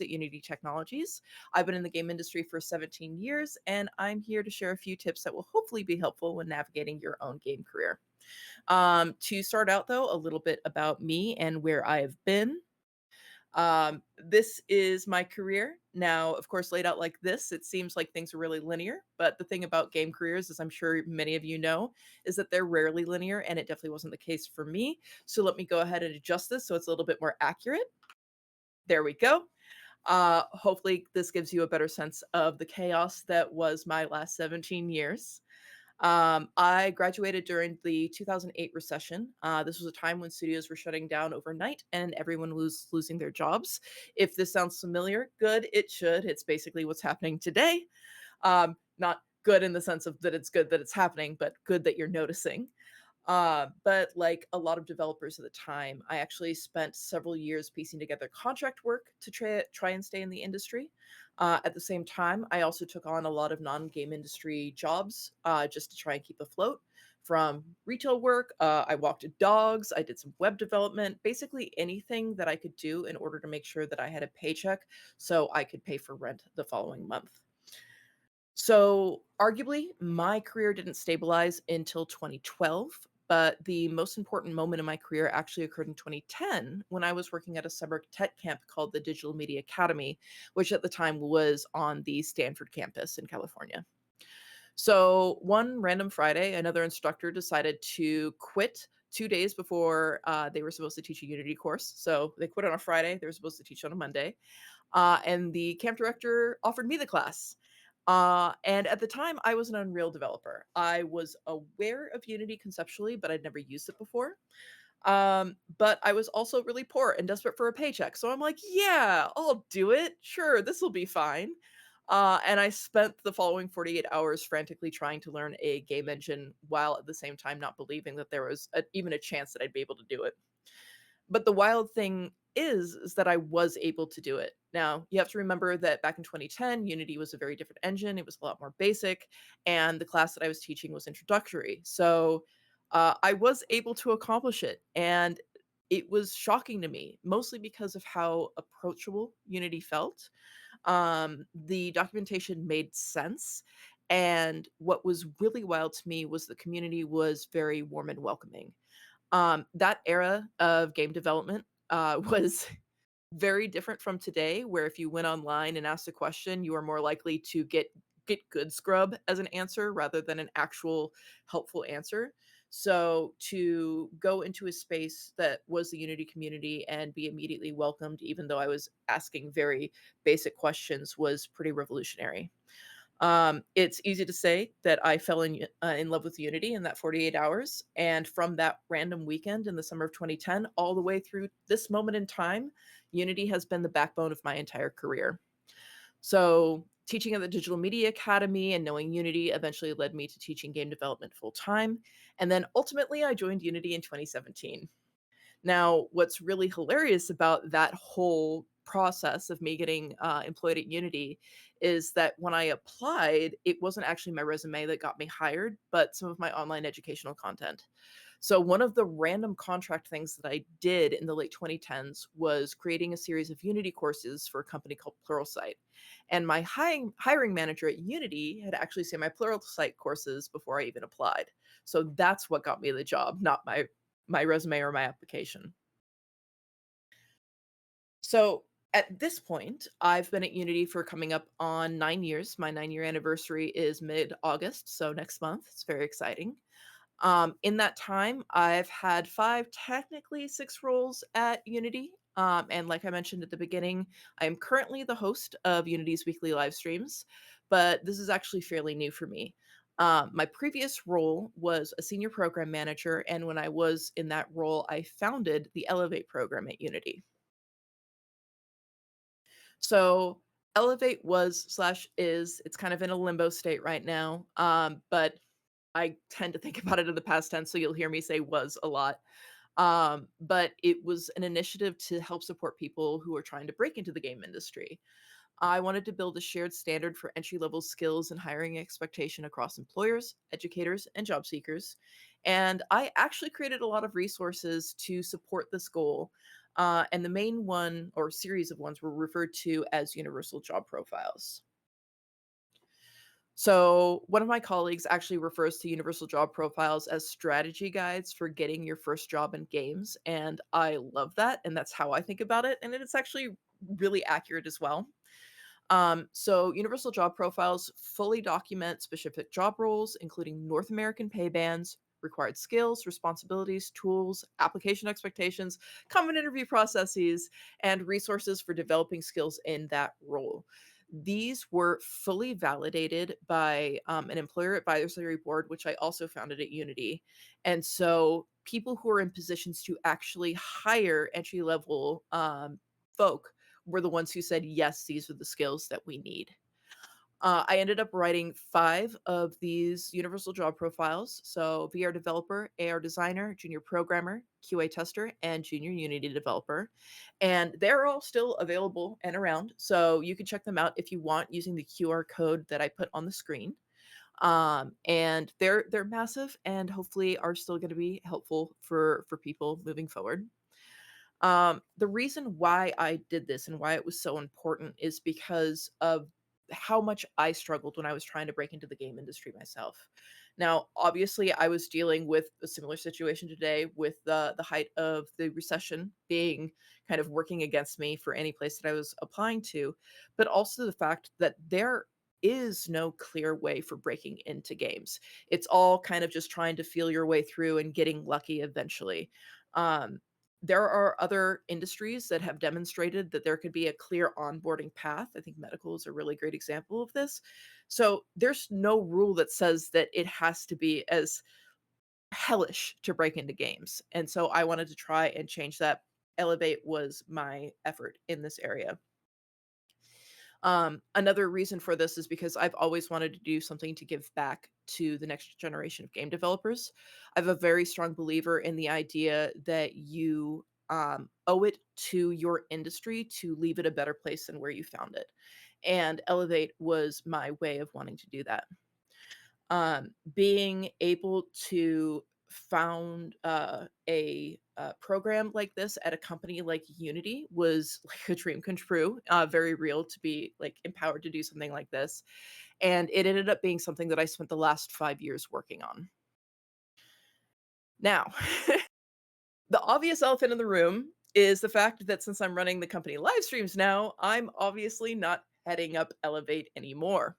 at Unity Technologies. I've been in the game industry for 17 years, and I'm here to share a few tips that will hopefully be helpful when navigating your own game career. To start out, though, a little bit about me and where I have been. This is my career. Now, of course, laid out like this, it seems like things are really linear. But the thing about game careers, as I'm sure many of you know, is that they're rarely linear, and it definitely wasn't the case for me. So let me go ahead and adjust this so it's a little bit more accurate. There we go. Hopefully, this gives you a better sense of the chaos that was my last 17 years. I graduated during the 2008 recession. This was a time when studios were shutting down overnight and everyone was losing their jobs. If this sounds familiar, good, it should. It's basically what's happening today. Not good in the sense of that it's good that it's happening, but good that you're noticing. But like a lot of developers at the time, I actually spent several years piecing together contract work to try and stay in the industry. At the same time, I also took on a lot of non-game industry jobs just to try and keep afloat. From retail work, I walked dogs, I did some web development, basically anything that I could do in order to make sure that I had a paycheck so I could pay for rent the following month. So, arguably, my career didn't stabilize until 2012, but the most important moment in my career actually occurred in 2010 when I was working at a summer tech camp called the Digital Media Academy, which at the time was on the Stanford campus in California. So, one random Friday, another instructor decided to quit 2 days before they were supposed to teach a Unity course. So, they quit on a Friday, they were supposed to teach on a Monday. And the camp director offered me the class. And at the time, I was an Unreal developer. I was aware of Unity conceptually, but I'd never used it before. But I was also really poor and desperate for a paycheck. So I'm like, yeah, I'll do it. Sure, this will be fine. And I spent the following 48 hours frantically trying to learn a game engine while at the same time not believing that there was even a chance that I'd be able to do it. But the wild thing is that I was able to do it. Now, you have to remember that back in 2010, Unity was a very different engine. It was a lot more basic, and the class that I was teaching was introductory. So I was able to accomplish it, and it was shocking to me, mostly because of how approachable Unity felt. The documentation made sense. And what was really wild to me was the community was very warm and welcoming. That era of game development was very different from today, where if you went online and asked a question, you are more likely to get good scrub as an answer rather than an actual helpful answer. So to go into a space that was the Unity community and be immediately welcomed, even though I was asking very basic questions, was pretty revolutionary. It's easy to say that I fell in love with Unity in that 48 hours, and from that random weekend in the summer of 2010 all the way through this moment in time, Unity has been the backbone of my entire career. So, teaching at the Digital Media Academy and knowing Unity eventually led me to teaching game development full time, and then ultimately I joined Unity in 2017. Now, what's really hilarious about that whole process of me getting employed at Unity is that when I applied, it wasn't actually my resume that got me hired, but some of my online educational content. So, one of the random contract things that I did in the late 2010s was creating a series of Unity courses for a company called Pluralsight. And my hiring manager at Unity had actually seen my Pluralsight courses before I even applied. So, that's what got me the job, not my resume or my application. So at this point, I've been at Unity for coming up on 9 years. My 9 year anniversary is mid August, so next month. It's very exciting. In that time, I've had five, technically six roles at Unity. And like I mentioned at the beginning, I am currently the host of Unity's weekly live streams, but this is actually fairly new for me. My previous role was a senior program manager, and when I was in that role, I founded the Elevate program at Unity. So Elevate was slash is, it's kind of in a limbo state right now. But I tend to think about it in the past tense, so you'll hear me say was a lot. But it was an initiative to help support people who are trying to break into the game industry. I wanted to build a shared standard for entry level skills and hiring expectation across employers, educators, and job seekers. And I actually created a lot of resources to support this goal. And the main one or series of ones were referred to as universal job profiles. So, one of my colleagues actually refers to universal job profiles as strategy guides for getting your first job in games. And I love that. And that's how I think about it. And it's actually really accurate as well. So, universal job profiles fully document specific job roles, including North American pay bands, required skills, responsibilities, tools, application expectations, common interview processes, and resources for developing skills in that role. These were fully validated by an employer advisory board, which I also founded at Unity. And so, people who are in positions to actually hire entry level folk were the ones who said, yes, these are the skills that we need. I ended up writing 5 of these universal job profiles. So, VR developer, AR designer, junior programmer, QA tester, and junior Unity developer. And they're all still available and around. So, you can check them out if you want using the QR code that I put on the screen. And they're massive and hopefully are still going to be helpful for people moving forward. The reason why I did this and why it was so important is because of how much I struggled when I was trying to break into the game industry myself. Now, obviously, I was dealing with a similar situation today with the height of the recession being kind of working against me for any place that I was applying to, but also the fact that there is no clear way for breaking into games. It's all kind of just trying to feel your way through and getting lucky eventually. Um, there are other industries that have demonstrated that there could be a clear onboarding path. I think medical is a really great example of this. So there's no rule that says that it has to be as hellish to break into games. And so I wanted to try and change that. Elevate was my effort in this area. Another reason for this is because I've always wanted to do something to give back to the next generation of game developers. I'm a very strong believer in the idea that you owe it to your industry to leave it a better place than where you found it. And Elevate was my way of wanting to do that. Being able to found a program like this at a company like Unity was like a dream come true. Very real to be like empowered to do something like this, and it ended up being something that I spent the last 5 years working on. Now, the obvious elephant in the room is the fact that since I'm running the company live streams now, I'm obviously not heading up Elevate anymore.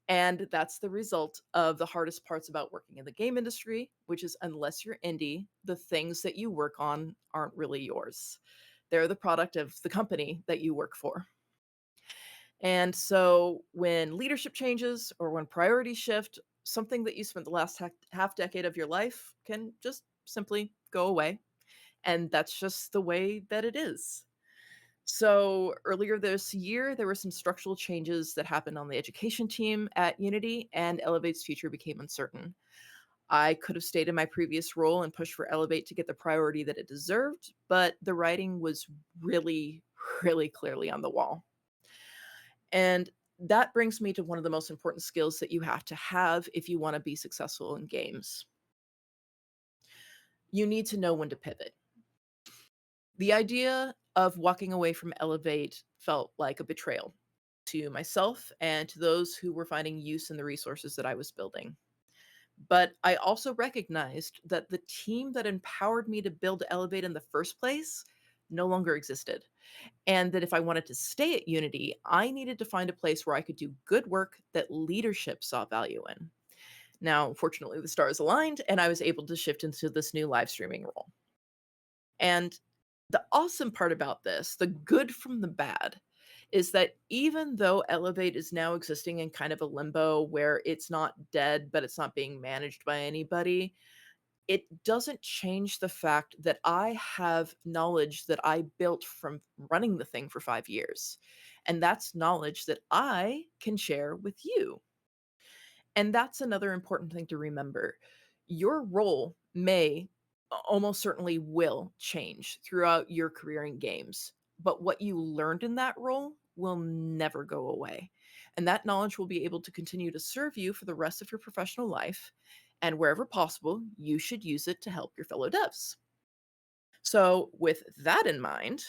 And that's the result of the hardest parts about working in the game industry, which is unless you're indie, the things that you work on aren't really yours. They're the product of the company that you work for. And so when leadership changes or when priorities shift, something that you spent the last half decade of your life can just simply go away. And that's just the way that it is. So earlier this year, there were some structural changes that happened on the education team at Unity, and Elevate's future became uncertain. I could have stayed in my previous role and pushed for Elevate to get the priority that it deserved, but the writing was really, really clearly on the wall. And that brings me to one of the most important skills that you have to have if you want to be successful in games. You need to know when to pivot. The idea of walking away from Elevate felt like a betrayal to myself and to those who were finding use in the resources that I was building. But I also recognized that the team that empowered me to build Elevate in the first place no longer existed. And that if I wanted to stay at Unity, I needed to find a place where I could do good work that leadership saw value in. Now, fortunately, the stars aligned and I was able to shift into this new live streaming role. And the awesome part about this, the good from the bad, is that even though Elevate is now existing in kind of a limbo where it's not dead, but it's not being managed by anybody, it doesn't change the fact that I have knowledge that I built from running the thing for 5 years. And that's knowledge that I can share with you. And that's another important thing to remember. Your role may almost certainly will change throughout your career in games, but what you learned in that role will never go away. And that knowledge will be able to continue to serve you for the rest of your professional life. And wherever possible, you should use it to help your fellow devs. So, with that in mind,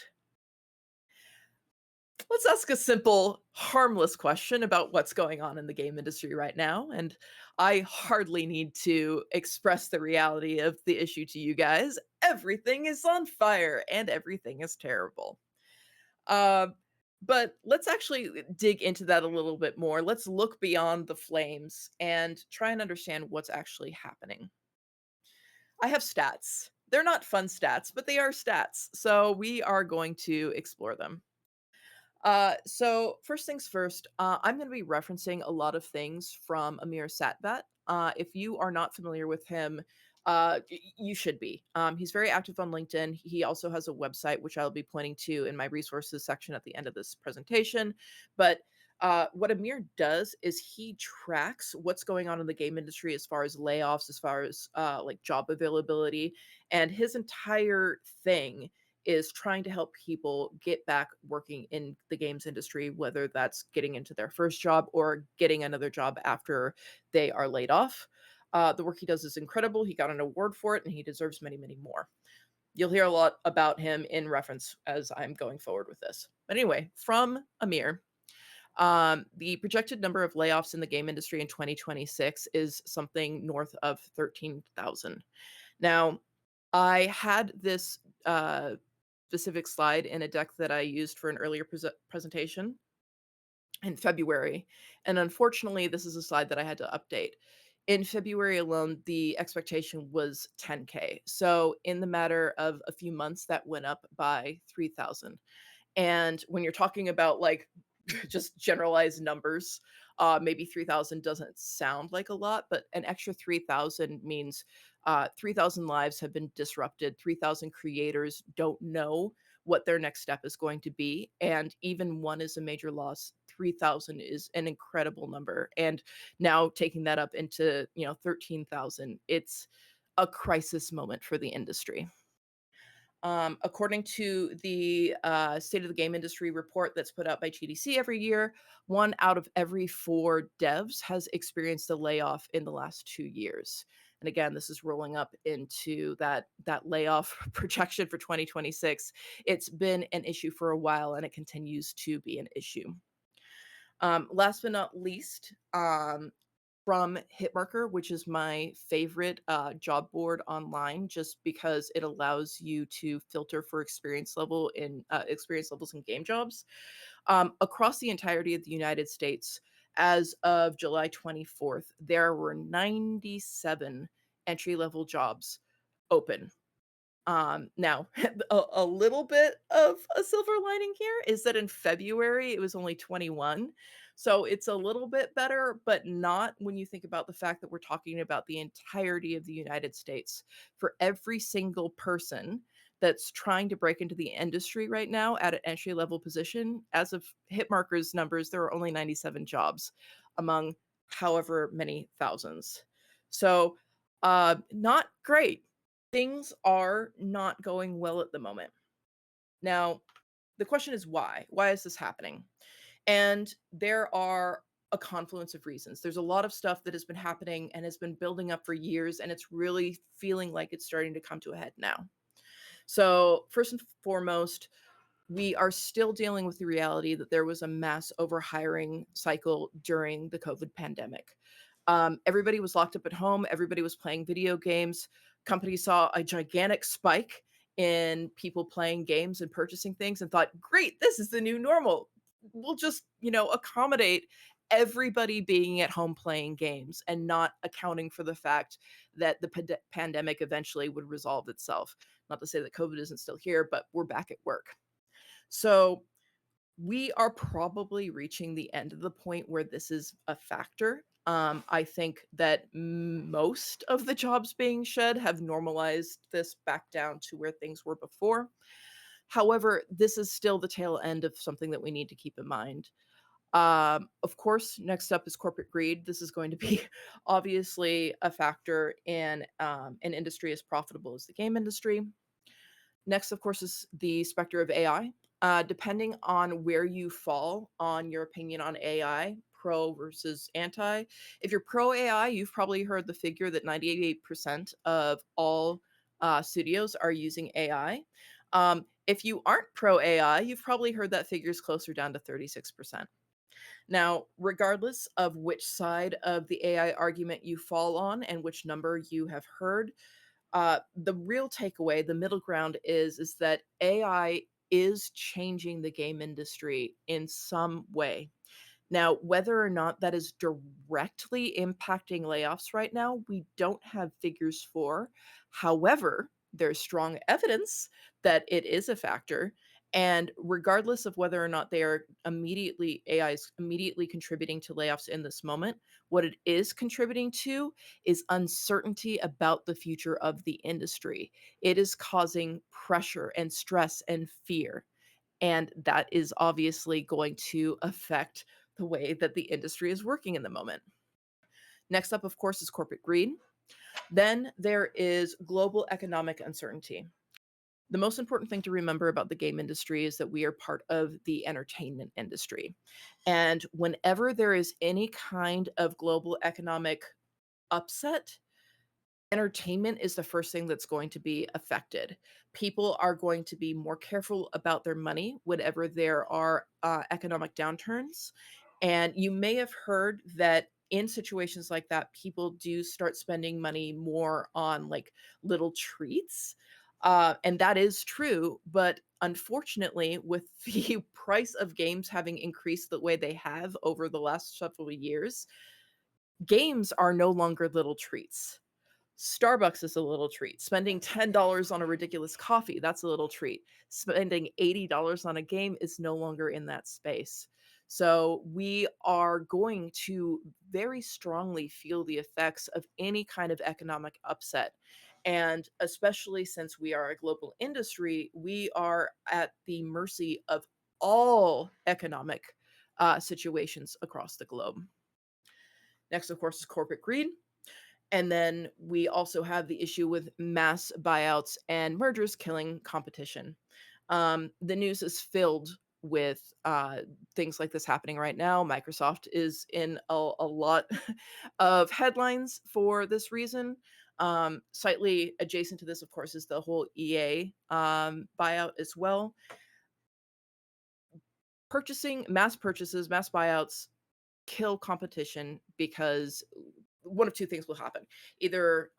let's ask a simple, harmless question about what's going on in the game industry right now. And I hardly need to express the reality of the issue to you guys. Everything is on fire and everything is terrible. Uh, but let's actually dig into that a little bit more. Let's look beyond the flames and try and understand what's actually happening. I have stats. They're not fun stats, but they are stats. So we are going to explore them. So first things first, I'm going to be referencing a lot of things from Amir Satvat. If you are not familiar with him, you should be. He's very active on LinkedIn. He also has a website, which I'll be pointing to in my resources section at the end of this presentation. But what Amir does is he tracks what's going on in the game industry as far as layoffs, as far as like job availability, and his entire thing is trying to help people get back working in the games industry, whether that's getting into their first job or getting another job after they are laid off. The work he does is incredible. He got an award for it and he deserves many, many more. You'll hear a lot about him in reference as I'm going forward with this. But anyway, from Amir, the projected number of layoffs in the game industry in 2026 is something north of 13,000. Now, I had this specific slide in a deck that I used for an earlier presentation in February. And unfortunately, this is a slide that I had to update. In February alone, the expectation was 10K. So, in the matter of a few months, that went up by 3,000. And when you're talking about like just generalized numbers, maybe 3,000 doesn't sound like a lot, but an extra 3,000 means 3,000 lives have been disrupted. 3,000 creators don't know what their next step is going to be. And even one is a major loss. 3,000 is an incredible number. And now taking that up into, 13,000, it's a crisis moment for the industry. According to the State of the Game Industry report that's put out by GDC every year, 1 out of every 4 devs has experienced a layoff in the last 2 years. And again, this is rolling up into that layoff projection for 2026. It's been an issue for a while, and it continues to be an issue. Last but not least, from Hitmarker, which is my favorite job board online, just because it allows you to filter for experience levels in game jobs. Across the entirety of the United States, as of July 24th, there were 97 entry level jobs open. Now, a little bit of a silver lining here is that in February, it was only 21. So it's a little bit better, but not when you think about the fact that we're talking about the entirety of the United States. For every single person that's trying to break into the industry right now at an entry level position, as of Hitmarker's numbers, there are only 97 jobs among however many thousands. So, not great. Things are not going well at the moment. Now, the question is why? Why is this happening? And there are a confluence of reasons. There's a lot of stuff that has been happening and has been building up for years, and it's really feeling like it's starting to come to a head now. So, first and foremost, we are still dealing with the reality that there was a mass overhiring cycle during the COVID pandemic. Everybody was locked up at home, everybody was playing video games. Companies saw a gigantic spike in people playing games and purchasing things and thought, great, this is the new normal. We'll just, accommodate everybody being at home playing games and not accounting for the fact that the pandemic eventually would resolve itself. Not to say that COVID isn't still here, but we're back at work. So we are probably reaching the end of the point where this is a factor. I think that most of the jobs being shed have normalized this back down to where things were before. However, this is still the tail end of something that we need to keep in mind. Of course, next up is corporate greed. This is going to be obviously a factor in an industry as profitable as the game industry. Next, of course, is the specter of AI. Depending on where you fall on your opinion on AI, pro versus anti. If you're pro AI, you've probably heard the figure that 98% of all studios are using AI. If you aren't pro AI, you've probably heard that figure's closer down to 36%. Now, regardless of which side of the AI argument you fall on and which number you have heard, the real takeaway, the middle ground is that AI is changing the game industry in some way. Now, whether or not that is directly impacting layoffs right now, we don't have figures for. However, there's strong evidence that it is a factor. And regardless of whether or not they are immediately AI is immediately contributing to layoffs in this moment, what it is contributing to is uncertainty about the future of the industry. It is causing pressure and stress and fear. And that is obviously going to affect the way that the industry is working in the moment. Next up, of course, is corporate greed. Then there is global economic uncertainty. The most important thing to remember about the game industry is that we are part of the entertainment industry. And whenever there is any kind of global economic upset, entertainment is the first thing that's going to be affected. People are going to be more careful about their money whenever there are economic downturns. And you may have heard that in situations like that, people do start spending money more on like little treats. And that is true. But unfortunately, with the price of games having increased the way they have over the last several years, games are no longer little treats. Starbucks is a little treat. Spending $10 on a ridiculous coffee, that's a little treat. Spending $80 on a game is no longer in that space. So we are going to very strongly feel the effects of any kind of economic upset. And especially since we are a global industry, we are at the mercy of all economic situations across the globe. Next, of course, is corporate greed. And then we also have the issue with mass buyouts and mergers killing competition. The news is filled with things like this happening right now. Microsoft is in a lot of headlines for this reason. Slightly adjacent to this, of course, is the whole EA buyout as well. Mass purchases, mass buyouts kill competition because one of two things will happen. Either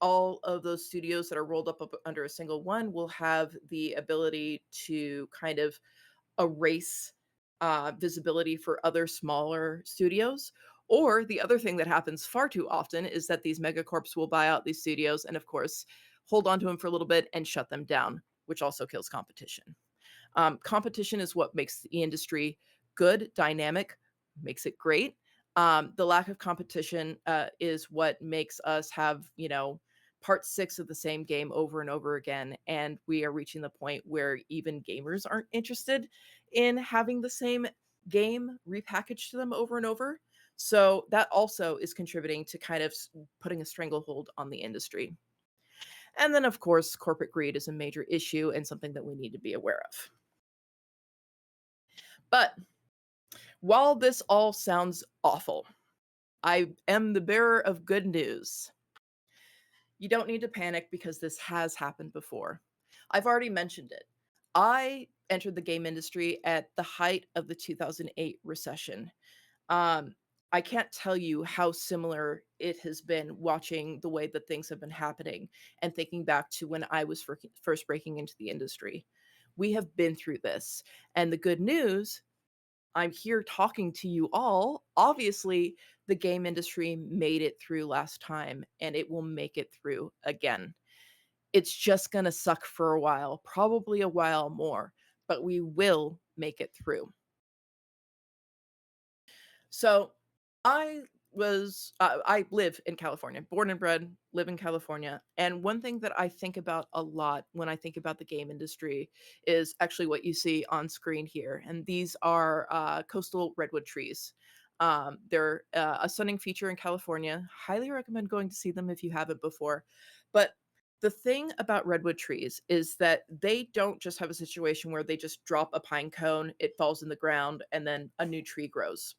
all of those studios that are rolled up under a single one will have the ability to kind of erase visibility for other smaller studios. Or the other thing that happens far too often is that these megacorps will buy out these studios and, of course, hold on to them for a little bit and shut them down, which also kills competition. Competition is what makes the industry good, dynamic, makes it great. The lack of competition is what makes us have, part six of the same game over and over again. And we are reaching the point where even gamers aren't interested in having the same game repackaged to them over and over. So that also is contributing to kind of putting a stranglehold on the industry. And then, of course, corporate greed is a major issue and something that we need to be aware of. But while this all sounds awful, I am the bearer of good news. You don't need to panic because this has happened before. I've already mentioned it. I entered the game industry at the height of the 2008 recession. Um, I can't tell you how similar it has been watching the way that things have been happening and thinking back to when I was first breaking into the industry. We have been through this. And the good news, I'm here talking to you all. Obviously, the game industry made it through last time and it will make it through again. It's just going to suck for a while, probably a while more, but we will make it through. So I live in California, born and bred, live in California. And one thing that I think about a lot when I think about the game industry is actually what you see on screen here. And these are coastal redwood trees. They're a stunning feature in California. Highly recommend going to see them if you haven't before. But the thing about redwood trees is that they don't just have a situation where they just drop a pine cone, it falls in the ground, and then a new tree grows.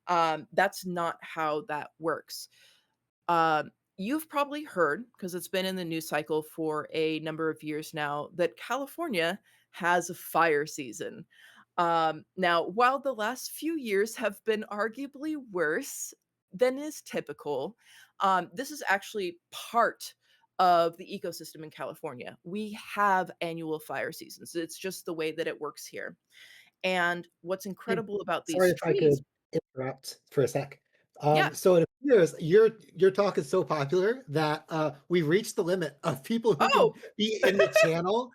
That's not how that works. Um, You've probably heard, because it's been in the news cycle for a number of years now, that California has a fire season. Now, while the last few years have been arguably worse than is typical, this is actually part of the ecosystem in California. We have annual fire seasons. It's just the way that it works here. And what's Hey, incredible about sorry these if I trees. could interrupt for a sec. Yeah. So it appears your talk is so popular that we've reached the limit of people who can Oh, be in the channel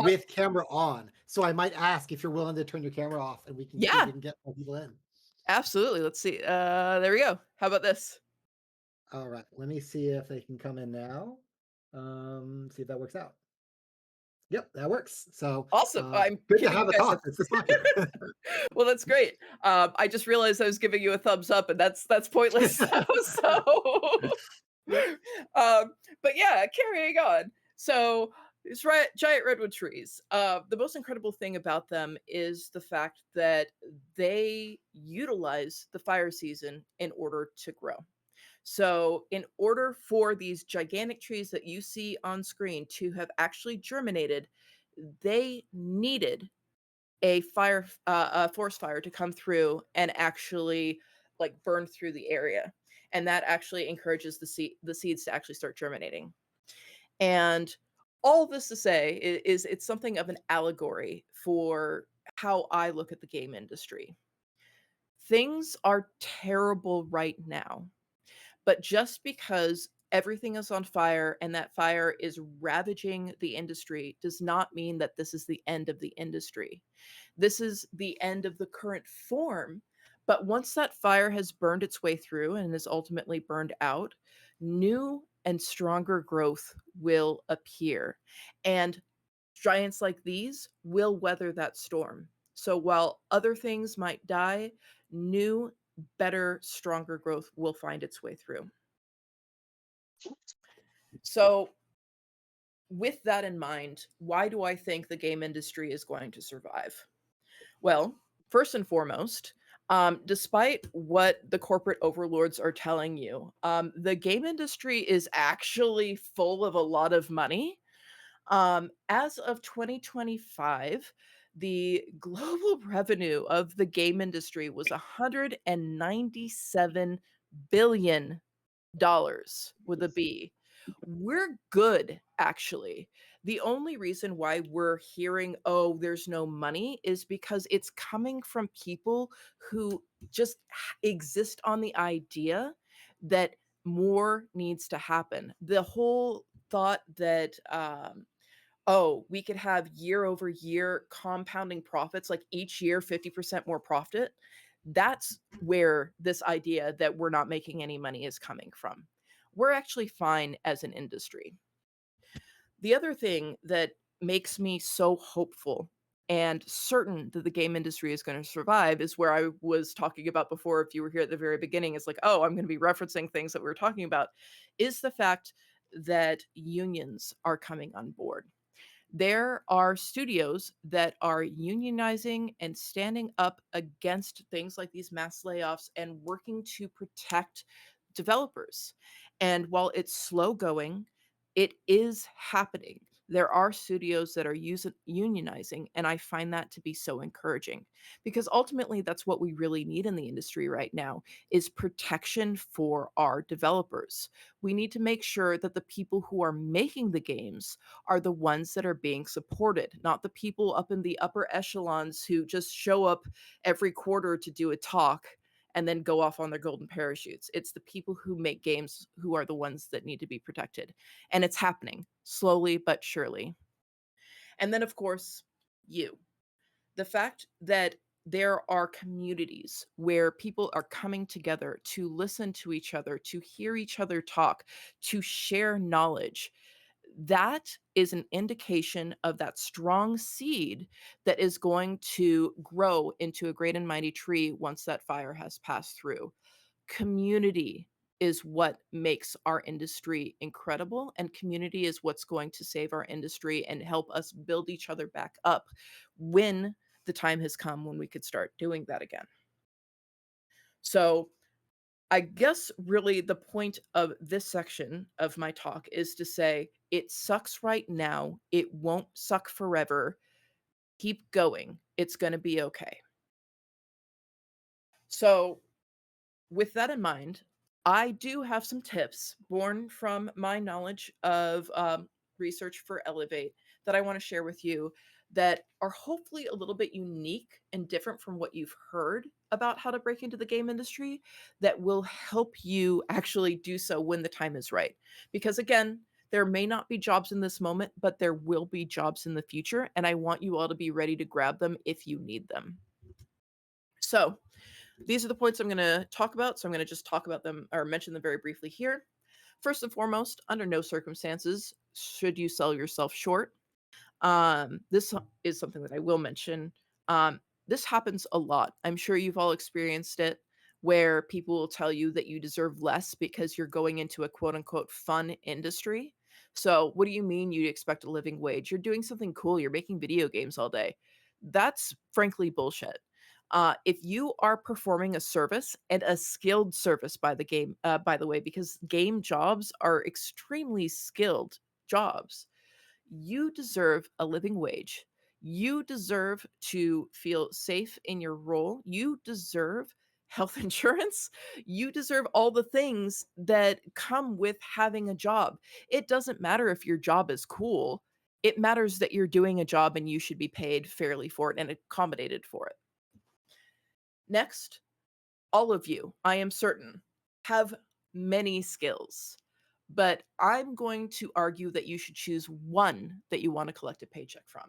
with camera on. So I might ask if you're willing to turn your camera off and we can see if we yeah, can get more people in. absolutely. Let's see. There we go. How about this? All right, let me see if they can come in now. See if that works out. Yep, that works. So Awesome. I'm good to giving have you a guys talk that's this popular. well, that's great. I just realized I was giving you a thumbs up, and that's pointless. So, Yep. but yeah, carrying on. So it's right, giant redwood trees. The most incredible thing about them is the fact that they utilize the fire season in order to grow. So, in order for these gigantic trees that you see on screen to have actually germinated, they needed a forest fire to come through and actually, like, burn through the area, and that actually encourages the seeds to actually start germinating. And all this to say is it's something of an allegory for how I look at the game industry. Things are terrible right now, but just because everything is on fire and that fire is ravaging the industry does not mean that this is the end of the industry. This is the end of the current form. But once that fire has burned its way through and is ultimately burned out, new and stronger growth will appear. And giants like these will weather that storm. So while other things might die, new, better, stronger growth will find its way through. So, with that in mind, why do I think the game industry is going to survive? Well, first and foremost, despite what the corporate overlords are telling you, the game industry is actually full of a lot of money. As of 2025, the global revenue of the game industry was $197 billion with a B. We're good, actually. The only reason why we're hearing, "Oh, there's no money," is because it's coming from people who just exist on the idea that more needs to happen. The whole thought that, oh, we could have year over year compounding profits, like each year 50% more profit. That's where this idea that we're not making any money is coming from. We're actually fine as an industry. The other thing that makes me so hopeful and certain that the game industry is going to survive is where I was talking about before. If you were here at the very beginning, it's like, oh, I'm going to be referencing things that we were talking about, is the fact that unions are coming on board. There are studios that are unionizing and standing up against things like these mass layoffs and working to protect developers. And while it's slow going, it is happening. There are studios that are unionizing, and I find that to be so encouraging because ultimately that's what we really need in the industry right now is protection for our developers. We need to make sure that the people who are making the games are the ones that are being supported, not the people up in the upper echelons who just show up every quarter to do a talk and then go off on their golden parachutes. It's the people who make games who are the ones that need to be protected. And it's happening slowly but surely. And then, of course, you. The fact that there are communities where people are coming together to listen to each other, to hear each other talk, to share knowledge, that is an indication of that strong seed that is going to grow into a great and mighty tree once that fire has passed through. Community is what makes our industry incredible, and community is what's going to save our industry and help us build each other back up when the time has come when we could start doing that again. So I guess really the point of this section of my talk is to say it sucks right now. It won't suck forever. Keep going. It's going to be okay. So, with that in mind, I do have some tips born from my knowledge of research for Elevate that I want to share with you that are hopefully a little bit unique and different from what you've heard about how to break into the game industry that will help you actually do so when the time is right. Because again, there may not be jobs in this moment, but there will be jobs in the future. And I want you all to be ready to grab them if you need them. So, these are the points I'm going to talk about. So I'm going to just talk about them or mention them very briefly here. First and foremost, under no circumstances should you sell yourself short. This is something that I will mention. This happens a lot. I'm sure you've all experienced it where people will tell you that you deserve less because you're going into a quote unquote fun industry. So, what do you mean you expect a living wage? You're doing something cool. You're making video games all day. That's frankly bullshit. If you are performing a service and a skilled service by the way, because game jobs are extremely skilled jobs, you deserve a living wage. You deserve to feel safe in your role. You deserve health insurance. You deserve all the things that come with having a job. It doesn't matter if your job is cool. It matters that you're doing a job and you should be paid fairly for it and accommodated for it. Next, all of you, I am certain, have many skills, but I'm going to argue that you should choose one that you want to collect a paycheck from.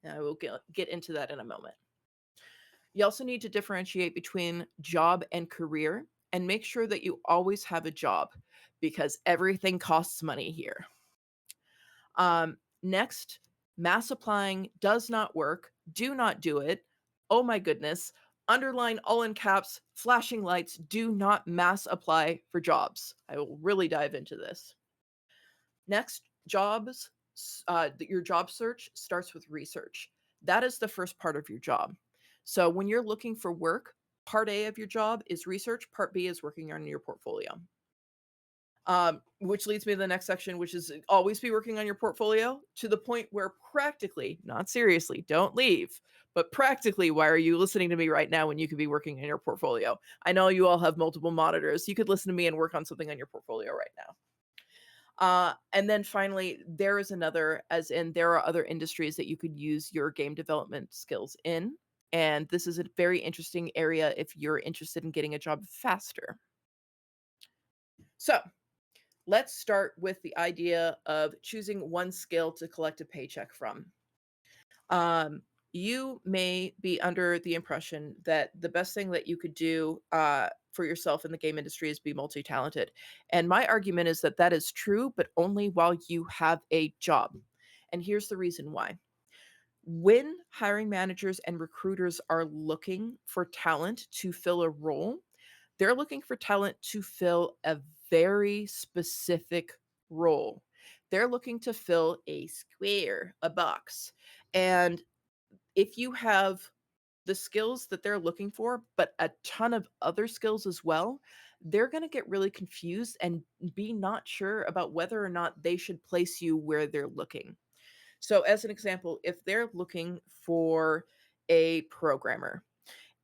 And I will get into that in a moment. You also need to differentiate between job and career and make sure that you always have a job because everything costs money here. Next, mass applying does not work. Do not do it. Oh my goodness. Underline all in caps, flashing lights. Do not mass apply for jobs. I will really dive into this. Next, your job search starts with research. That is the first part of your job. So when you're looking for work, part A of your job is research, part B is working on your portfolio. Which leads me to the next section, which is always be working on your portfolio to the point where practically, not seriously, don't leave, but practically, why are you listening to me right now when you could be working on your portfolio? I know you all have multiple monitors. You could listen to me and work on something on your portfolio right now. And then finally, there is another, as in there are other industries that you could use your game development skills in. And this is a very interesting area if you're interested in getting a job faster. So, let's start with the idea of choosing one skill to collect a paycheck from. You may be under the impression that the best thing that you could do for yourself in the game industry is be multi talented. And my argument is that that is true, but only while you have a job. And here's the reason why. When hiring managers and recruiters are looking for talent to fill a role, they're looking for talent to fill a very specific role. They're looking to fill a square, a box. And if you have the skills that they're looking for, but a ton of other skills as well, they're going to get really confused and be not sure about whether or not they should place you where they're looking. So, as an example, if they're looking for a programmer,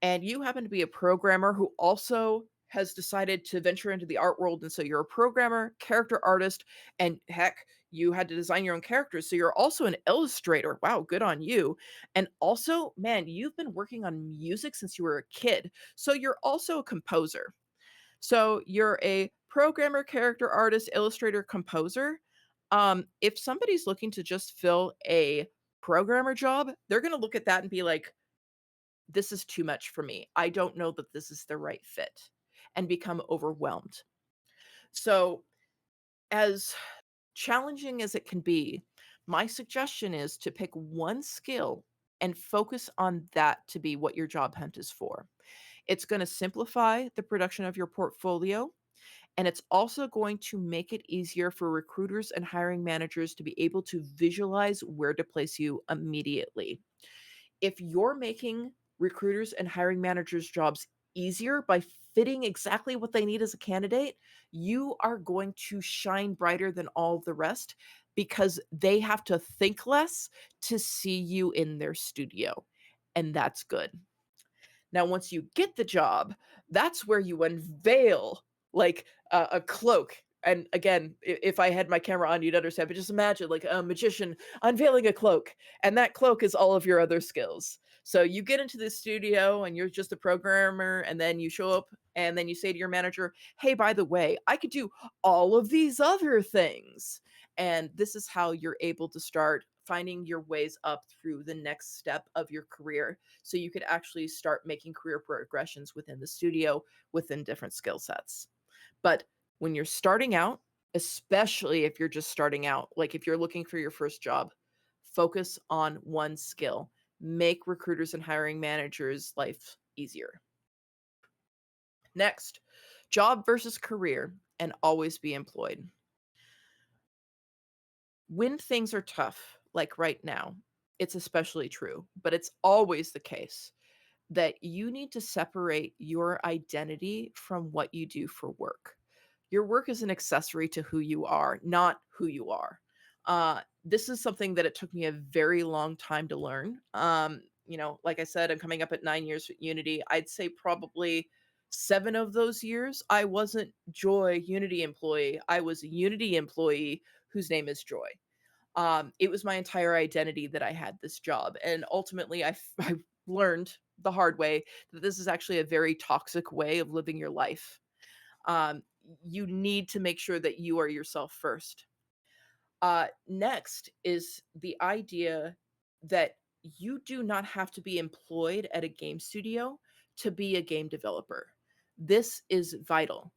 and you happen to be a programmer who also has decided to venture into the art world. And so you're a programmer, character artist, and heck, you had to design your own characters. So you're also an illustrator. Wow, good on you. And also, man, you've been working on music since you were a kid. So you're also a composer. So you're a programmer, character artist, illustrator, composer. If somebody's looking to just fill a programmer job, they're going to look at that and be like, this is too much for me. I don't know that this is the right fit and become overwhelmed. So, as challenging as it can be, my suggestion is to pick one skill and focus on that to be what your job hunt is for. It's going to simplify the production of your portfolio, and it's also going to make it easier for recruiters and hiring managers to be able to visualize where to place you immediately. If you're making recruiters and hiring managers' jobs easier by fitting exactly what they need as a candidate, you are going to shine brighter than all the rest because they have to think less to see you in their studio. And that's good. Now, once you get the job, that's where you unveil like a cloak. And again, if I had my camera on, you'd understand. But just imagine like a magician unveiling a cloak, and that cloak is all of your other skills. So you get into the studio and you're just a programmer, and then you show up and then you say to your manager, "Hey, by the way, I could do all of these other things." And this is how you're able to start finding your ways up through the next step of your career so you could actually start making career progressions within the studio within different skill sets. But when you're starting out, especially if you're just starting out, like if you're looking for your first job, focus on one skill. Make recruiters and hiring managers' life easier. Next, job versus career, and always be employed. When things are tough, like right now, it's especially true, but it's always the case that you need to separate your identity from what you do for work. Your work is an accessory to who you are, not who you are. This is something that it took me a very long time to learn. Like I said, I'm coming up at 9 years with Unity. I'd say probably 7 of those years, I wasn't Joy Unity employee. I was a Unity employee whose name is Joy. It was my entire identity that I had this job, and ultimately, I learned the hard way that this is actually a very toxic way of living your life. Um, you need to make sure that you are yourself first. Next is the idea that you do not have to be employed at a game studio to be a game developer. This is vital.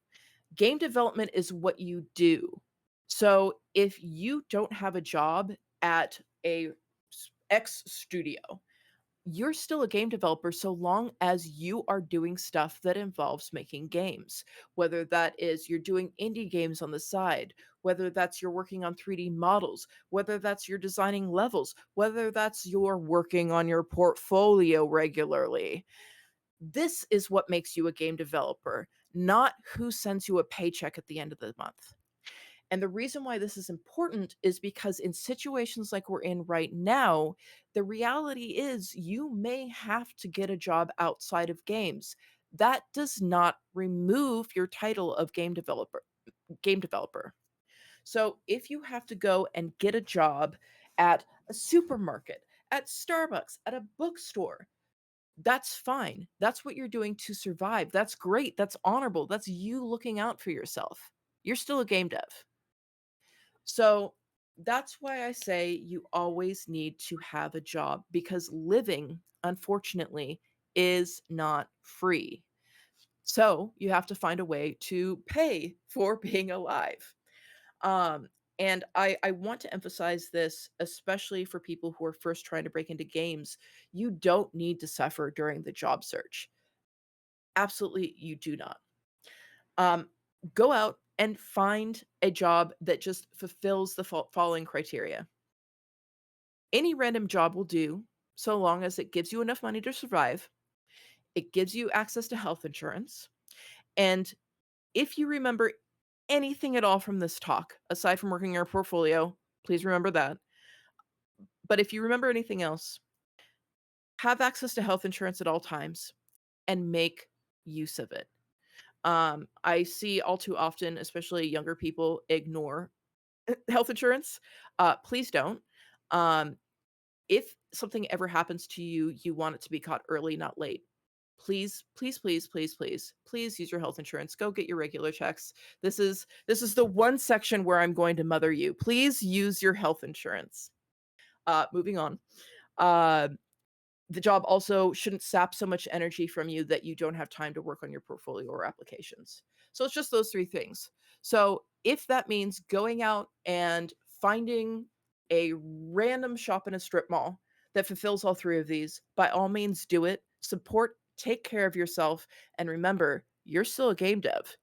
Game development is what you do. So if you don't have a job at a X studio, you're still a game developer so long as you are doing stuff that involves making games. Whether that is you're doing indie games on the side, whether that's you're working on 3D models, whether that's you're designing levels, whether that's you're working on your portfolio regularly. This is what makes you a game developer, not who sends you a paycheck at the end of the month. And the reason why this is important is because in situations like we're in right now, the reality is you may have to get a job outside of games. That does not remove your title of game developer. So if you have to go and get a job at a supermarket, at Starbucks, at a bookstore, that's fine. That's what you're doing to survive. That's great. That's honorable. That's you looking out for yourself. You're still a game dev. So that's why I say you always need to have a job because living, unfortunately, is not free. So you have to find a way to pay for being alive. Um, and I want to emphasize this, especially for people who are first trying to break into games. You don't need to suffer during the job search. Absolutely, you do not. Um, Go out and find a job that just fulfills the following criteria. Any random job will do, so long as it gives you enough money to survive, it gives you access to health insurance, and if you remember anything at all from this talk, aside from working your portfolio, please remember that. But if you remember anything else, have access to health insurance at all times and make use of it. I see all too often, especially younger people, ignore health insurance. Please don't. Um, if something ever happens to you, you want it to be caught early, not late. Please, please, please, please, please, please use your health insurance. Go get your regular checks. This is the one section where I'm going to mother you. Please use your health insurance. Moving on. Uh, the job also shouldn't sap so much energy from you that you don't have time to work on your portfolio or applications. So it's just those three things. So if that means going out and finding a random shop in a strip mall that fulfills all three of these, by all means do it. Support, take care of yourself, and remember, you're still a game dev.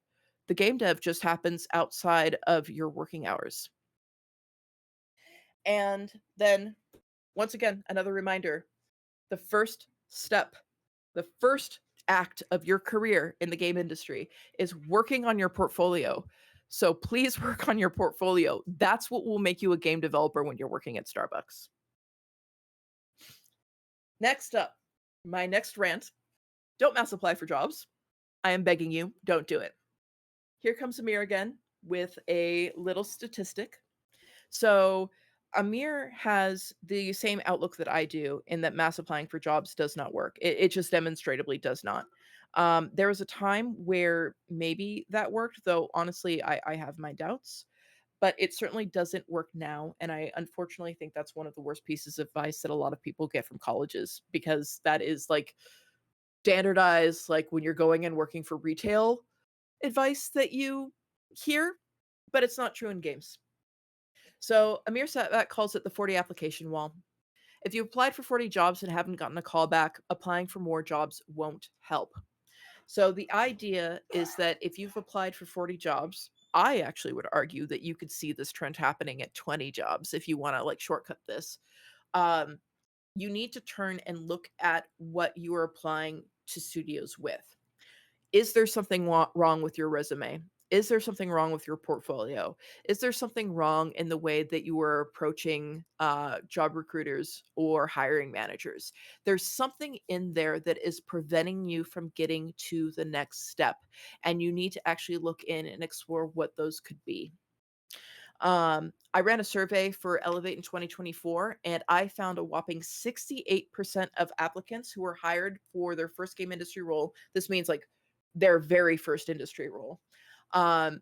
The game dev just happens outside of your working hours. And then, once again, another reminder, the first step, the first act of your career in the game industry is working on your portfolio. So please work on your portfolio. That's what will make you a game developer when you're working at Starbucks. Next up, my next rant. Don't mass apply for jobs. I am begging you, don't do it. Here comes Amir again with a little statistic. So Amir has the same outlook that I do in that mass applying for jobs does not work. It just demonstratively does not. There was a time where maybe that worked, though honestly, I have my doubts, but it certainly doesn't work now. And I unfortunately think that's one of the worst pieces of advice that a lot of people get from colleges because that is like standardized, like when you're going and working for retail advice that you hear, but it's not true in games. So Amir Satvat calls it the 40 application wall. If you applied for 40 jobs and haven't gotten a call back, applying for more jobs won't help. So the idea is that if you've applied for 40 jobs, I actually would argue that you could see this trend happening at 20 jobs if you want to like shortcut this. Um, you need to turn and look at what you are applying to studios with. Is there something wrong with your resume? Is there something wrong with your portfolio? Is there something wrong in the way that you are approaching job recruiters or hiring managers? There's something in there that is preventing you from getting to the next step. And you need to actually look in and explore what those could be. I ran a survey for Elevate in 2024, and I found a whopping 68% of applicants who were hired for their first game industry role. This means like their very first industry role. Um,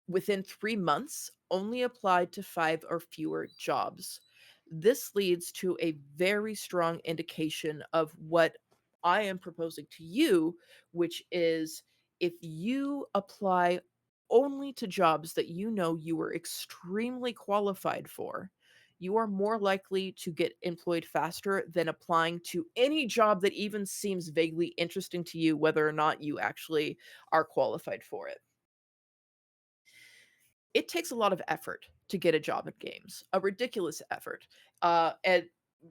Within 3 months, only applied to five or fewer jobs. This leads to a very strong indication of what I am proposing to you, which is if you apply only to jobs that you know you are extremely qualified for, you are more likely to get employed faster than applying to any job that even seems vaguely interesting to you, whether or not you actually are qualified for it. It takes a lot of effort to get a job in games, a ridiculous effort, and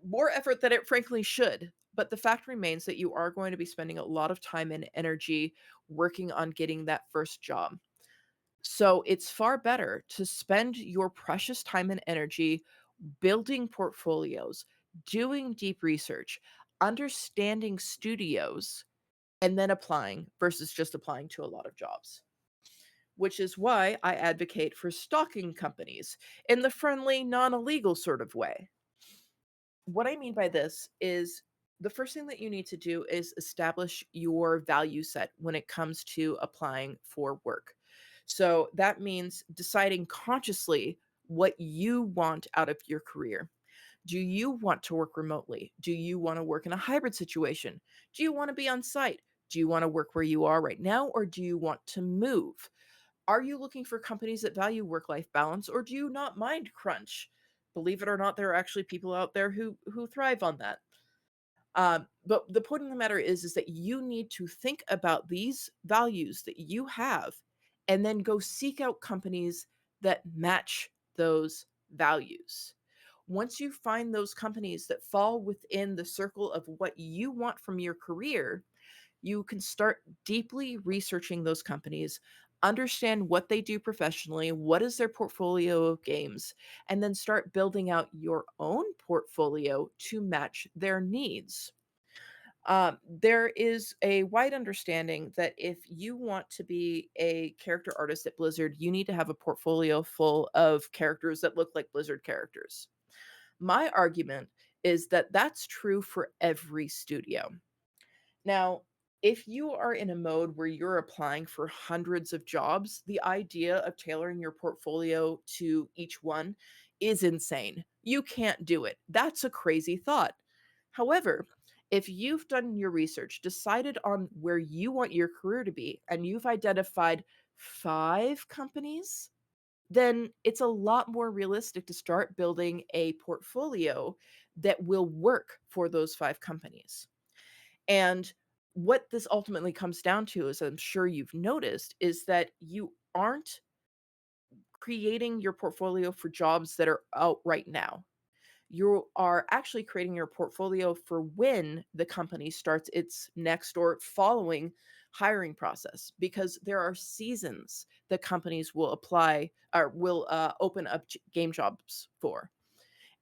more effort than it frankly should. But the fact remains that you are going to be spending a lot of time and energy working on getting that first job. So it's far better to spend your precious time and energy building portfolios, doing deep research, understanding studios, and then applying versus just applying to a lot of jobs, which is why I advocate for stalking companies in the friendly, non illegal sort of way. What I mean by this is the first thing that you need to do is establish your value set when it comes to applying for work. So that means deciding consciously what you want out of your career. Do you want to work remotely? Do you want to work in a hybrid situation? Do you want to be on site? Do you want to work where you are right now, or do you want to move? Are you looking for companies that value work-life balance, or do you not mind crunch? Believe it or not, there are actually people out there who thrive on that. But the point of the matter is that you need to think about these values that you have, and then go seek out companies that match those values. Once you find those companies that fall within the circle of what you want from your career, you can start deeply researching those companies, understand what they do professionally, what is their portfolio of games, and then start building out your own portfolio to match their needs. There is a wide understanding that if you want to be a character artist at Blizzard, you need to have a portfolio full of characters that look like Blizzard characters. My argument is that that's true for every studio. Now, if you are in a mode where you're applying for hundreds of jobs, the idea of tailoring your portfolio to each one is insane. You can't do it. That's a crazy thought. However, if you've done your research, decided on where you want your career to be, and you've identified five companies, then it's a lot more realistic to start building a portfolio that will work for those five companies. And what this ultimately comes down to, as I'm sure you've noticed, is that you aren't creating your portfolio for jobs that are out right now. you are actually creating your portfolio for when the company starts its next or following hiring process, because there are seasons that companies will apply or will open up game jobs for.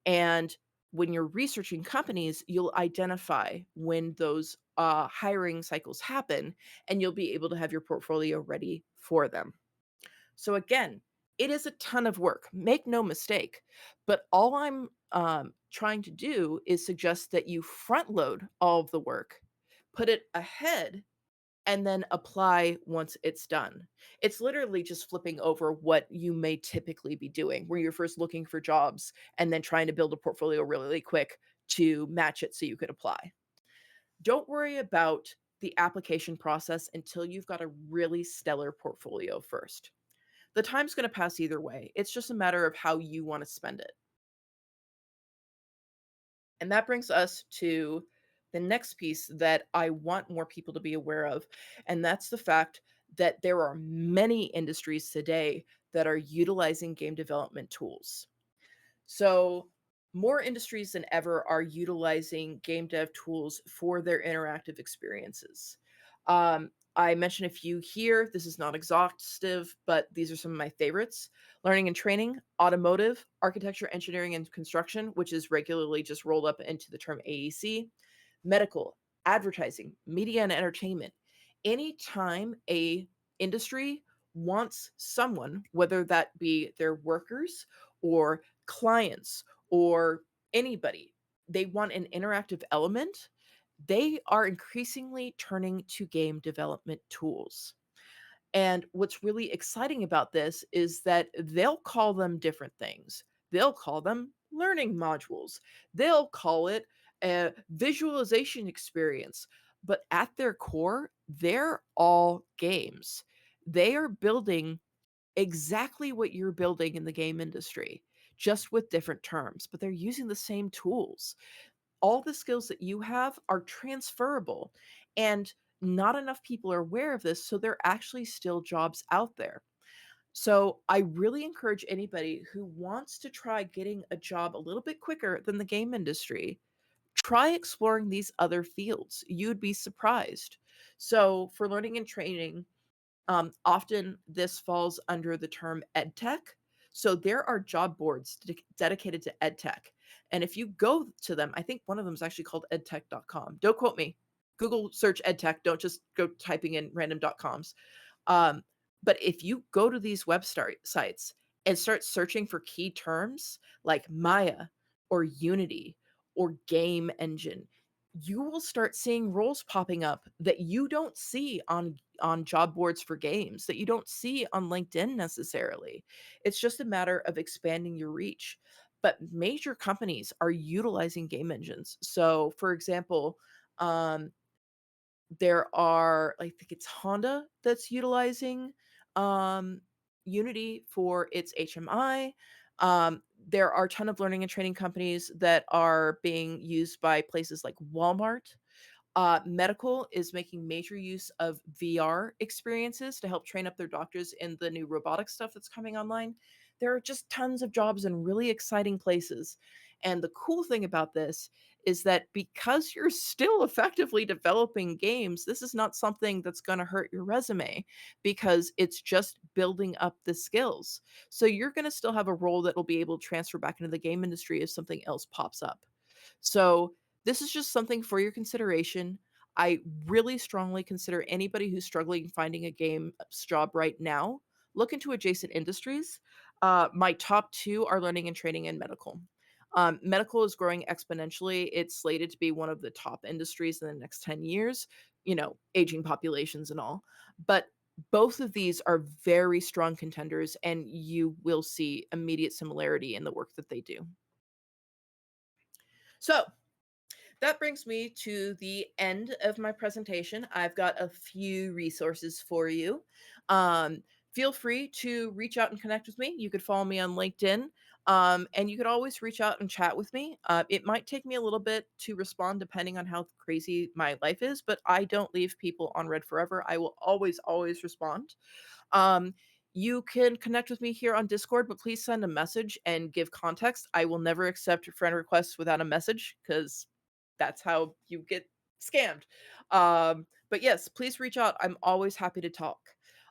And when you're researching companies, you'll identify when those hiring cycles happen, and you'll be able to have your portfolio ready for them. So again, it is a ton of work. Make no mistake. But all I'm trying to do is suggest that you front load all of the work, put it ahead, and then apply once it's done. It's literally just flipping over what you may typically be doing, where you're first looking for jobs and then trying to build a portfolio really quick to match it so you could apply. Don't worry about the application process until you've got a really stellar portfolio first. The time's gonna pass either way. It's just a matter of how you wanna spend it. And that brings us to the next piece that I want more people to be aware of, and that's the fact that there are many industries today that are utilizing game development tools. So, more industries than ever are utilizing game dev tools for their interactive experiences. I mentioned a few here. This is not exhaustive, but these are some of my favorites: learning and training, automotive, architecture, engineering, and construction, which is regularly just rolled up into the term AEC, medical, advertising, media and entertainment. Anytime a industry wants someone, whether that be their workers or clients or anybody, they want an interactive element, they are increasingly turning to game development tools. And what's really exciting about this is that they'll call them different things. They'll call them learning modules. They'll call it a visualization experience. But at their core, they're all games. They are building exactly what you're building in the game industry, just with different terms, but they're using the same tools. All the skills that you have are transferable, and not enough people are aware of this, so there are actually still jobs out there. So I really encourage anybody who wants to try getting a job a little bit quicker than the game industry, try exploring these other fields. You'd be surprised. So for learning and training, often this falls under the term edtech. So there are job boards dedicated to edtech. And if you go to them, I think one of them is actually called edtech.com. Don't quote me. Google search edtech. Don't just go typing in random .coms. Um, but if you go to these sites and start searching for key terms like Maya or Unity or game engine, you will start seeing roles popping up that you don't see on job boards for games, that you don't see on LinkedIn necessarily. It's just a matter of expanding your reach. But major companies are utilizing game engines. So, for example, um, there are, I think it's Honda that's utilizing um, Unity for its HMI. There are a ton of learning and training companies that are being used by places like Walmart. Medical is making major use of VR experiences to help train up their doctors in the new robotic stuff that's coming online. There are just tons of jobs in really exciting places. And the cool thing about this is that because you're still effectively developing games, this is not something that's going to hurt your resume, because it's just building up the skills. So you're going to still have a role that will be able to transfer back into the game industry if something else pops up. So this is just something for your consideration. I really strongly consider anybody who's struggling finding a game job right now, look into adjacent industries. My top two are learning and training and medical. Medical is growing exponentially. It's slated to be one of the top industries in the next 10 years, aging populations and all. But both of these are very strong contenders, and you will see immediate similarity in the work that they do. So, that brings me to the end of my presentation. I've got a few resources for you. Um, Feel free to reach out and connect with me. You could follow me on LinkedIn, and you could always reach out and chat with me. It might take me a little bit to respond depending on how crazy my life is, but I don't leave people on red forever. I will always, always respond. Um, You can connect with me here on Discord, but please send a message and give context. I will never accept friend requests without a message because that's how you get scammed. But yes, please reach out. I'm always happy to talk.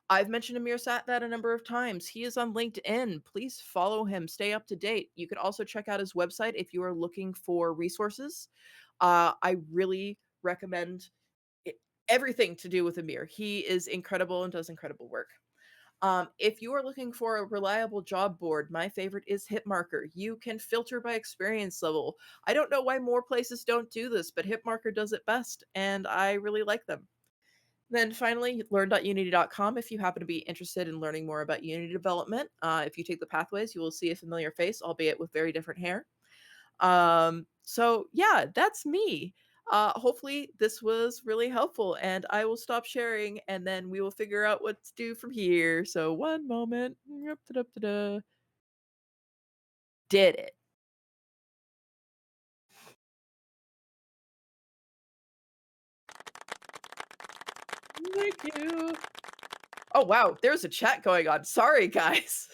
I've mentioned Amir Satvat a number of times. He is on LinkedIn. Please follow him, stay up to date. You could also check out his website if you are looking for resources. I really recommend it, everything to do with Amir. He is incredible and does incredible work. If you are looking for a reliable job board, my favorite is Hitmarker. You can filter by experience level. I don't know why more places don't do this, but Hitmarker does it best, and I really like them. Then finally, learn.unity.com if you happen to be interested in learning more about Unity development. If you take the pathways, you will see a familiar face, albeit with very different hair. So yeah, that's me. Hopefully this was really helpful and I will stop sharing and then we will figure out what to do from here. So one moment. Yup, da-da-da-da. Did it. Thank you. Oh wow, there's a chat going on. Sorry guys.